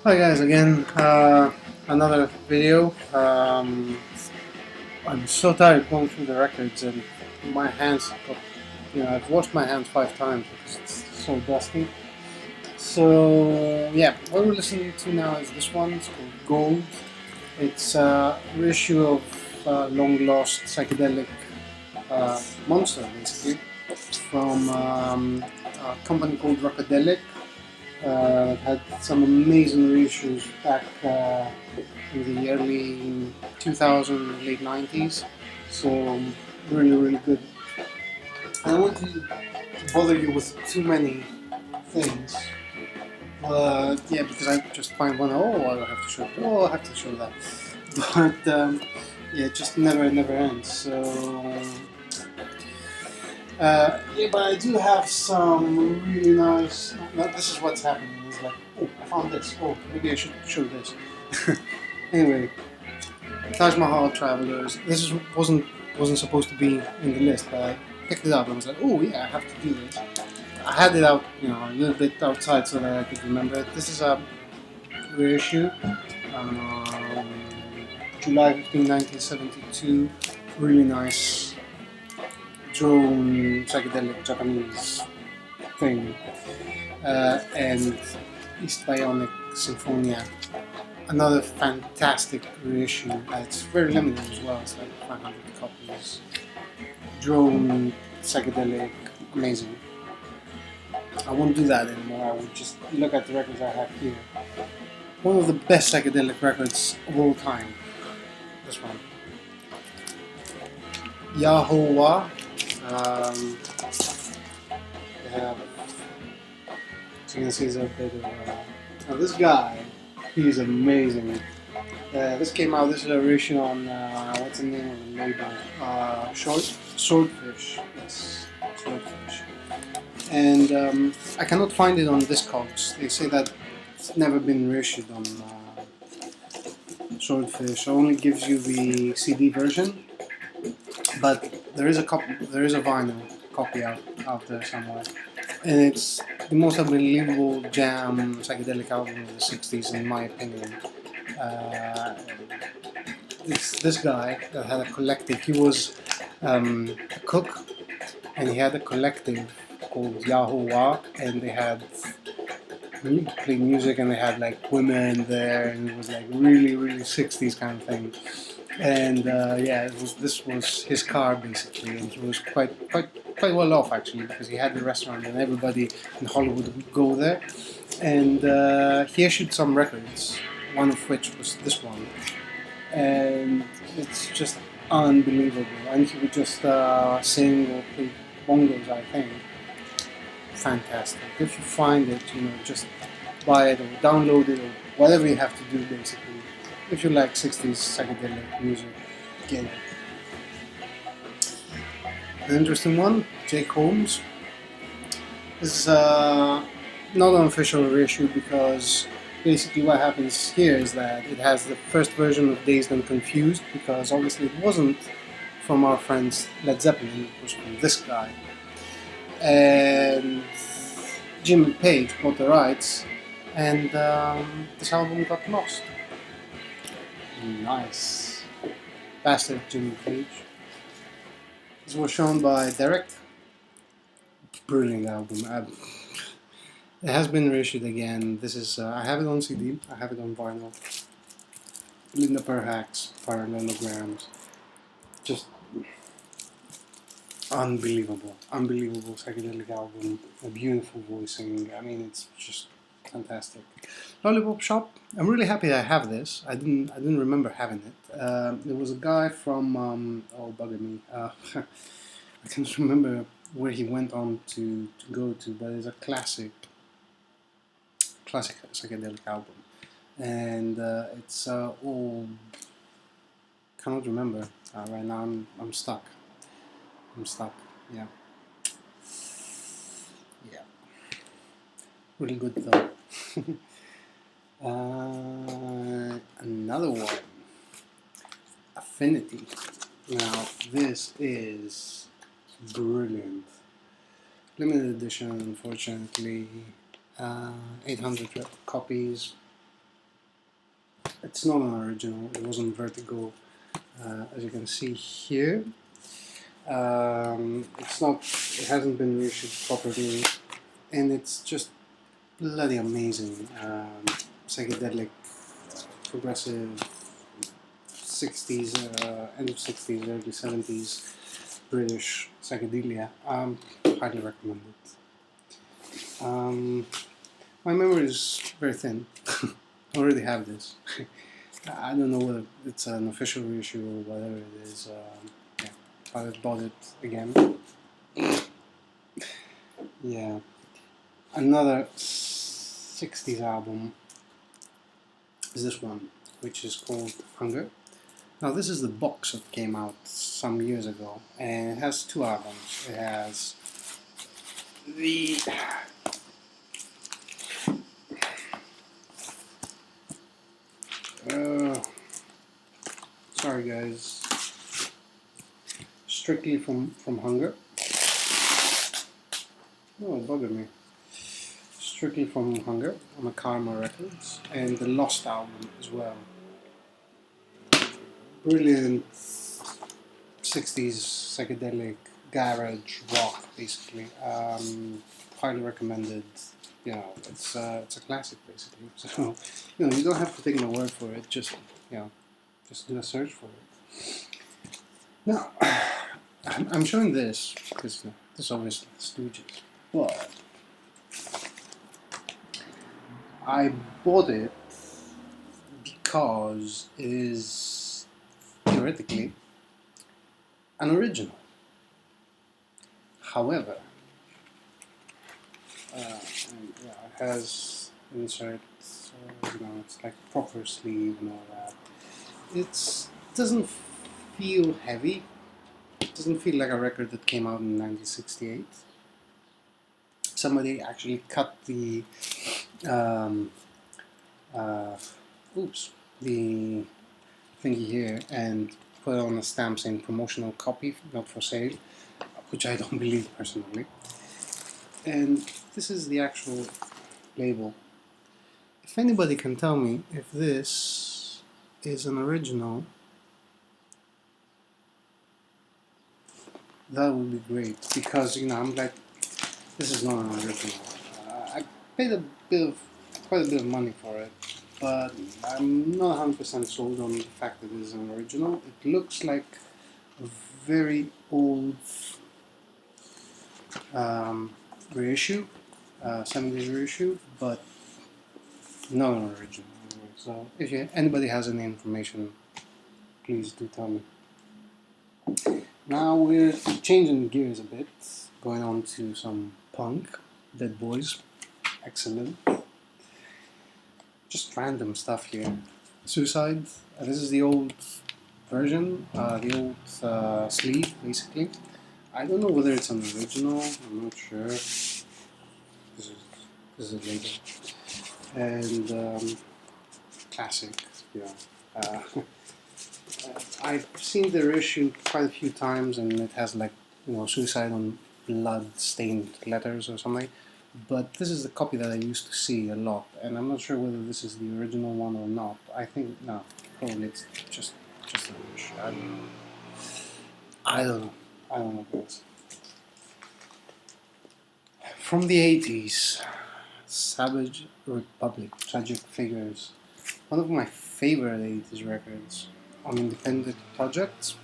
Hi guys, again, another video. I'm so tired going through the records and my hands got, I've washed my hands 5 times because it's so dusty. So yeah, what we're listening to now is this one. It's called Gold. It's a reissue of long lost psychedelic monster, basically, from a company called Rockadelic. Had some amazing reissues back in the early 2000s, late 90s. So really, really good. I don't want to bother you with too many things. Yeah, because I just find one. Oh, I'll have to show. Oh, I'll have to show that. But yeah, it just never ends. So yeah, but I do have some really nice. No, this is what's happening. It's like, oh, I found this. Oh, maybe I should show this. Anyway, Taj Mahal Travelers. Wasn't supposed to be in the list, but I picked it up and was like, oh yeah, I have to do this. I had it out, a little bit outside so that I could remember it. This is a reissue, um, July 15, 1972. Really nice drone psychedelic Japanese thing, and East Bionic Symphonia. Another fantastic reissue. It's very limited as well. It's like 500 copies. Drone, psychedelic, amazing. I won't do that anymore. I would just look at the records I have here. One of the best psychedelic records of all time. This one. Yahowa. Um, yeah, so you can see a bit of. Now this guy, he's amazing. This came out. This is a reissue on what's the name of the label? Swordfish. Yes, Swordfish. And I cannot find it on Discogs. They say that it's never been reissued on Swordfish. It only gives you the CD version, but there is a copy. There is a vinyl copy out there somewhere, and it's the most unbelievable jam psychedelic album of the '60s, in my opinion. Uh, this guy that had a collective. He was a cook, and he had a collective called Yahuwah, and they had played music, and they had like women there, and it was like really '60s kind of thing. And yeah, this was his car basically, and he was quite well off actually because he had the restaurant, and everybody in Hollywood would go there. And he issued some records, one of which was this one, and it's just unbelievable. And he would just sing or play bongos, I think. Fantastic. If you find it, just buy it or download it or whatever you have to do, basically. If you like '60s psychedelic music, get it. An interesting one, Jake Holmes. This is not an official reissue because basically what happens here is that it has the first version of Dazed and Confused, because obviously it wasn't from our friends Led Zeppelin, it was from this guy. And Jimmy Page bought the rights, and this album got lost. Nice. Bastard Jimmy Page. This was shown by Derek. Brilliant album. It has been reissued again. This is I have it on CD. I have it on vinyl. Linda Perhacs, Parallelograms. Just unbelievable psychedelic album. A beautiful voicing. I mean, it's just fantastic. Lollipop Shop. I'm really happy that I have this. I didn't remember having it. There was a guy from oh, bugger me. I can't remember where he went on to go to, but it's a classic psychedelic album, and it's all cannot remember right now. I'm stuck. Yeah, yeah. Really good though. Another one, Affinity. Now this is brilliant. Limited edition, unfortunately. 800 copies. It's not an original. It was on Vertigo, as you can see here. It's not. It hasn't been reissued properly, and it's just bloody amazing. Psychedelic, progressive, 60s, end of 60s, early 70s British psychedelia. Highly recommend it. My memory is very thin. I already have this. I don't know whether it's an official reissue or whatever it is. Yeah, I bought it again. Yeah. Another 60s album is this one, which is called Hunger. Now this is the box that came out some years ago, and it has two albums. It has the sorry guys, Strictly from Hunger. Oh, it bothered me. Strictly from Hunger on the Karma Records, and the Lost album as well. Brilliant 60s psychedelic garage rock, basically. Highly recommended. You know, it's a classic, basically. So, you know, you don't have to take my word for it. Just, you know, just do a search for it. Now, I'm showing this because this is obviously the Stooges, but I bought it because it is theoretically an original. However, it has inserts, you know, it's like proper sleeve and all that. It doesn't feel heavy. It doesn't feel like a record that came out in 1968. Somebody actually cut the the thingy here and put on a stamp saying promotional copy, not for sale, which I don't believe personally. And this is the actual label. If anybody can tell me if this is an original, that would be great, because, you know, I'm like, this is not an original. I paid quite a bit of money for it, but I'm not 100% sold on the fact that it is an original. It looks like a very old reissue, 70s reissue, but not an original. So if anybody has any information, please do tell me. Now we're changing gears a bit, going on to some punk, Dead Boys, excellent. Just random stuff here. Suicide, this is the old version, the old sleeve, basically. I don't know whether it's an original, I'm not sure. This is later. And classic, yeah. I've seen the reissue quite a few times, and it has, like, you know, suicide on blood-stained letters or something. But this is the copy that I used to see a lot, and I'm not sure whether this is the original one or not. I think no, probably it's just a reissue. I don't know. I don't know, guys. From the 80s, Savage Republic, Tragic Figures. One of my favorite 80s records on independent projects.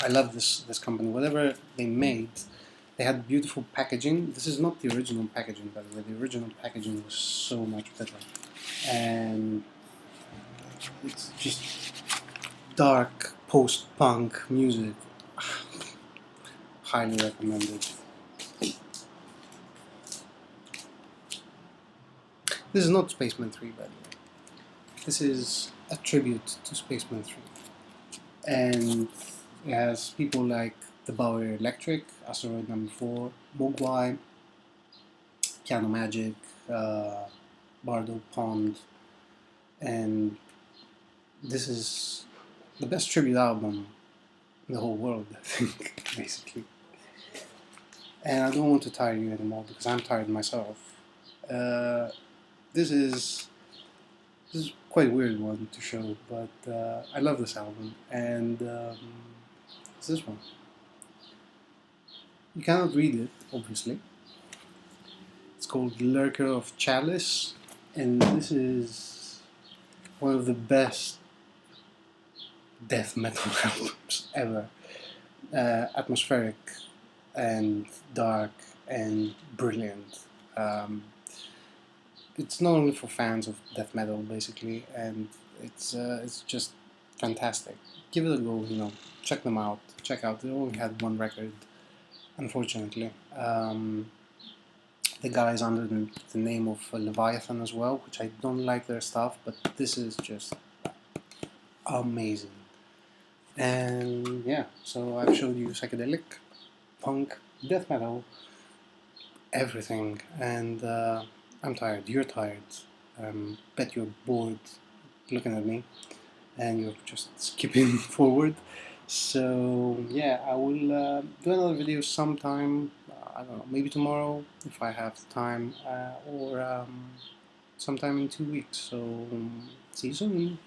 I love this company. Whatever they made, they had beautiful packaging. This is not the original packaging, by the way. The original packaging was so much better. And it's just dark post-punk music. Highly recommended. This is not Spaceman 3, by the way. This is a tribute to Spaceman 3. And it has people like the Bowery Electric, Asteroid Number 4, Mogwai, Piano Magic, Bardo Pond, and this is the best tribute album in the whole world, I think, basically. And I don't want to tire you anymore because I'm tired myself. This is This is quite a weird one to show, but I love this album, and it's this one. You cannot read it, obviously. It's called Lurker of Chalice, and this is one of the best death metal albums ever. Atmospheric and dark and brilliant. It's not only for fans of death metal, basically, and it's just fantastic. Give it a go, check them out. Check out. They only had one record, unfortunately. The guy is under the name of Leviathan as well, which I don't like their stuff, but this is just amazing. And yeah, so I've showed you psychedelic, punk, death metal, everything, and I'm tired. You're tired. Bet you're bored looking at me, and you're just skipping forward. So yeah, I will do another video sometime. I don't know, maybe tomorrow if I have time, or sometime in 2 weeks. So see you soon.